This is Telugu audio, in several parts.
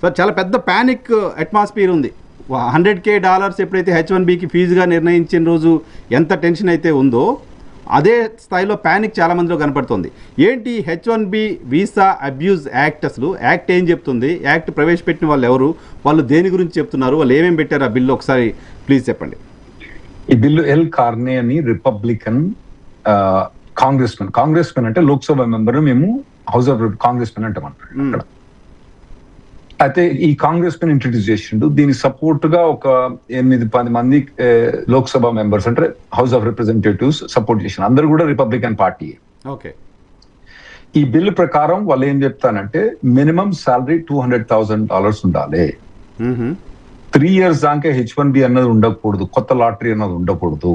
సార్ చాలా పెద్ద ప్యానిక్ అట్మాస్ఫియర్ ఉంది. $100K ఎప్పుడైతే H1Bకి ఫీజుగా నిర్ణయించిన రోజు ఎంత టెన్షన్ అయితే ఉందో అదే స్థాయిలో ప్యానిక్ చాలా మందిలో కనపడుతుంది. ఏంటి H1B వీసా అబ్యూజ్ యాక్ట్, అసలు యాక్ట్ ఏం చెప్తుంది, యాక్ట్ ప్రవేశపెట్టిన వాళ్ళు ఎవరు, వాళ్ళు దేని గురించి చెప్తున్నారు, వాళ్ళు ఏమేమి పెట్టారు ఆ బిల్లు ఒకసారి ప్లీజ్ చెప్పండి. ఈ బిల్లు ఎల్ కార్నే అని రిపబ్లికన్ కాంగ్రెస్ మెన్ అంటే లోక్సభ మెంబర్, మేము హౌస్ ఆఫ్ కాంగ్రెస్ మెన్ అంటాం అక్కడ. అయితే ఈ కాంగ్రెస్ మెన్ ఇంట్రడ్యూస్ చేసిండు. దీనికి సపోర్ట్ గా ఒక 8-10 మంది లోక్సభ మెంబర్స్ అంటే హౌస్ ఆఫ్ రిప్రజెంటేటివ్స్ సపోర్ట్ చేసిన, అందరు కూడా రిపబ్లికన్ పార్టీ. ఓకే. ఈ బిల్లు ప్రకారం వాళ్ళు ఏం చెప్తానంటే మినిమం సాలరీ $200,000 ఉండాలి. 3 years దాకా H1B అన్నది ఉండకూడదు, కొత్త లాటరీ అన్నది ఉండకూడదు.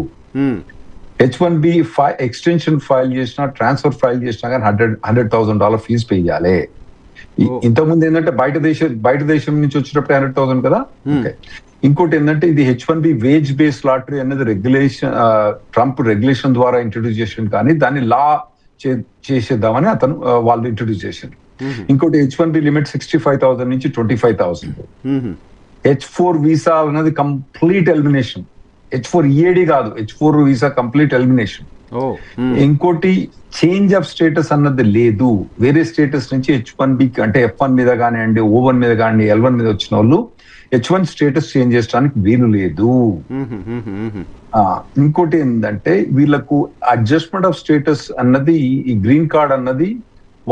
H1B ఎక్స్టెన్షన్ ఫైల్ చేసినా, ట్రాన్స్ఫర్ ఫైల్ చేసినా కానీ $100,000 ఫీజు పే చేయాలి. ఇంతకుముందు ఏంటంటే బయట దేశం నుంచి వచ్చేటప్పుడు 100,000 కదా. ఇంకోటి ఏంటంటే ఇది H1B వేజ్ బేస్ లాటరీ అనేది రెగ్యులేషన్, ట్రంప్ రెగ్యులేషన్ ద్వారా ఇంట్రడ్యూస్ చేసింది, కానీ దాన్ని లా చేసేద్దామని వాళ్ళు ఇంట్రడ్యూస్ చేసింది. ఇంకోటి H1B లిమిట్ 65,000 నుంచి 25,000. H4 వీసా అనేది కంప్లీట్ ఎలిమినేషన్. H4 EAD కాదు, H4 వీసా కంప్లీట్ ఎలిమినేషన్. ఇంకోటి చేంజ్ ఆఫ్ స్టేటస్ అన్నది లేదు. వేరే స్టేటస్ నుంచి H1B అంటే F1 మీద కానివ్వండి, O1 మీద కానివ్వండి, L1 మీద వచ్చిన వాళ్ళు H1 స్టేటస్ చేంజ్ చేయడానికి వీలు లేదు. ఇంకోటి ఏంటంటే వీళ్ళకు అడ్జస్ట్మెంట్ ఆఫ్ స్టేటస్ అన్నది, ఈ గ్రీన్ కార్డ్ అన్నది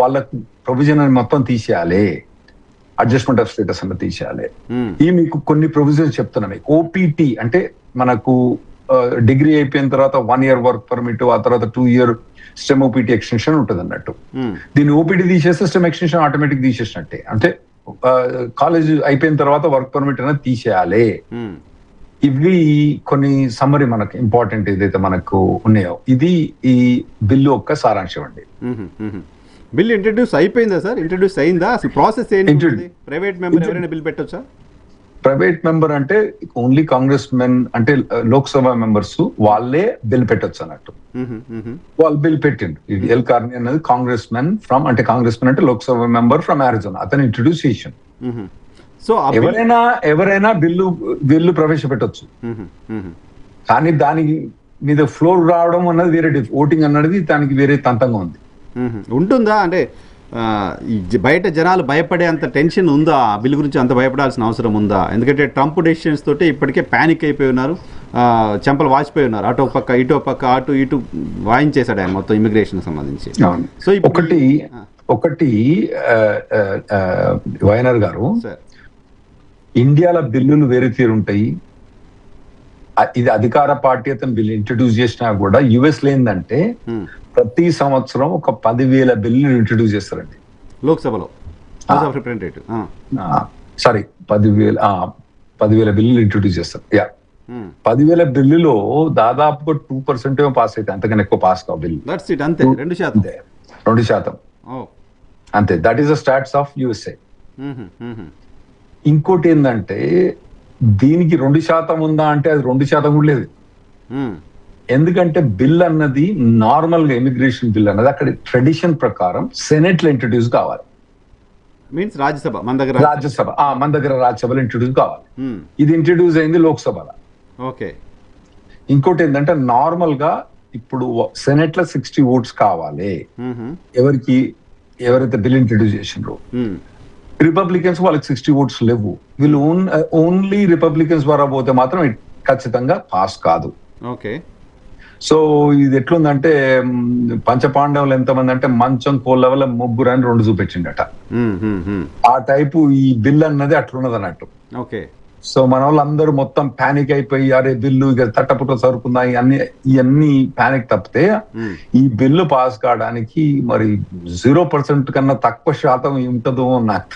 వాళ్ళకు ప్రొవిజన్ అని మొత్తం తీసేయాలి. అడ్జస్ట్మెంట్ ఆఫ్ స్టేటస్ అన్నది తీసేయాలి. ఈ మీకు కొన్ని ప్రొవిజన్స్ చెప్తున్నా. OPT అంటే మనకు డిగ్రీ అయిపోయిన తర్వాత 1 year వర్క్ పర్మిట్, ఆ తర్వాత 2 year స్టెమ్ OPT ఎక్స్టెన్షన్ ఉంటుంది అన్నట్టు. దీన్ని OPT తీసేస్తే స్టెమ్ ఎక్స్టెన్షన్ ఆటోమేటిక్ తీసేసినట్టే. అంటే కాలేజ్ అయిపోయిన తర్వాత వర్క్ పర్మిట్ అనేది తీసేయాలి. ఇవి కొన్ని సమ్మరీ మనకు ఇంపార్టెంట్ ఏదైతే మనకు ఉన్నాయో. ఇది ఈ బిల్లు యొక్క సారాంశం అండి. బిల్ ఇంట్రడ్యూస్ అయిపోయిందా సార్? ఇంట్రడ్యూస్ అయిందా? అసలు ప్రాసెస్ ఏంటి? ప్రైవేట్ మెంబర్ ఎవరైనా బిల్ పెట్టొచ్చా? ప్రైవేట్ మెంబర్ అంటే ఓన్లీ కాంగ్రెస్ మెన్ అంటే లోక్సభ మెంబర్స్ వాళ్ళే బిల్ పెట్టొచ్చు అన్నట్టు. వాళ్ళు బిల్ పెట్టిండు. ఇది ఎల్ కార్ని అనేది కాంగ్రెస్ మెన్ అంటే లోక్సభ మెంబర్ ఫ్రమ్ అరిజోనా, అతను ఇంట్రడ్యూస్ చేసిండు. సో ఎవరైనా బిల్లు ప్రవేశపెట్టొచ్చు, కానీ దానికి మీద ఫ్లోర్ రావడం అన్నది వేరే, ఓటింగ్ అన్నది దానికి వేరే తంతంగా ఉంది. ఉంటుందా? అంటే బయట జనాలు భయపడే అంత టెన్షన్ ఉందా? ఆ బిల్ గురించి అంత భయపడాల్సిన అవసరం ఉందా? ఎందుకంటే ట్రంప్ డెసిషన్స్ తోటి ఇప్పటికే ప్యానిక్ అయిపోయి ఉన్నారు, చెంపలు వాచిపోయి ఉన్నారు. అటో పక్క ఇటో పక్క అటు ఇటు వాయించేశాడు ఆయన మొత్తం ఇమిగ్రేషన్ సంబంధించి. సో ఒకటి వైనర్ గారు, ఇండియాలో బిల్లులు వేరే తీరు ఉంటాయి. ఇది అధికార పార్టీ అతను బిల్లు ఇంట్రడ్యూస్ చేసినా కూడా US లో ఏంటంటే ప్రతి సంవత్సరం ఒక 10,000 బిల్లులు ఇంట్రడ్యూస్ చేస్తారండి లోక్సభలో. 10,000 బిల్లులు ఇంట్రడ్యూస్ చేస్తారు. 10,000 బిల్లులో దాదాపుగా 2% పాస్ అయితే, అంతకన్నా ఎక్కువ పాస్ కావు బిల్లు. 2% అంతే. That is the stats of USA. ఇంకోటి ఏంటంటే దీనికి 2% ఉందా అంటే అది 2% కూడా లేదు. ఎందుకంటే బిల్ అన్నది నార్మల్ గా ఇమిగ్రేషన్ బిల్ అన్నది అక్కడ ట్రెడిషన్ ప్రకారం సెనెట్ లో ఇంట్రడ్యూస్ కావాలి. మీన్స్ రాజ్యసభ, మన దగ్గర రాజ్యసభలో ఇంట్రడ్యూస్ కావాలి. ఇది ఇంట్రడ్యూస్ అయింది లోక్సభలో. ఓకే. ఇంకోటి ఏంటంటే నార్మల్ గా ఇప్పుడు సెనెట్ లో 60 votes కావాలి ఎవరైతే బిల్ ఇంట్రడ్యూస్ చేసిండ్రో. రిపబ్లికన్స్ వాళ్ళకి 60 votes లేవు. వీళ్ళు ఓన్లీ రిపబ్లికన్స్ ద్వారా పోతే మాత్రం ఖచ్చితంగా పాస్ కాదు. ఓకే. సో ఇది ఎట్లుందంటే పంచపాండవులు ఎంతమంది అంటే మంచం కోళ్ళ ముగ్గురు అని 2 చూపించిండట. ఆ టైపు ఈ బిల్ అన్నది అట్లున్నది అన్నట్టు. ఓకే. సో మన వాళ్ళందరూ మొత్తం ప్యానిక్ అయిపోయి అరే బిల్లు ఇక తట్టపుట్ట సరుకుందా ఇవన్నీ ప్యానిక్ తప్పితే ఈ బిల్లు పాస్ కావడానికి మరి 0% కన్నా తక్కువ శాతం ఉంటుందో నాకు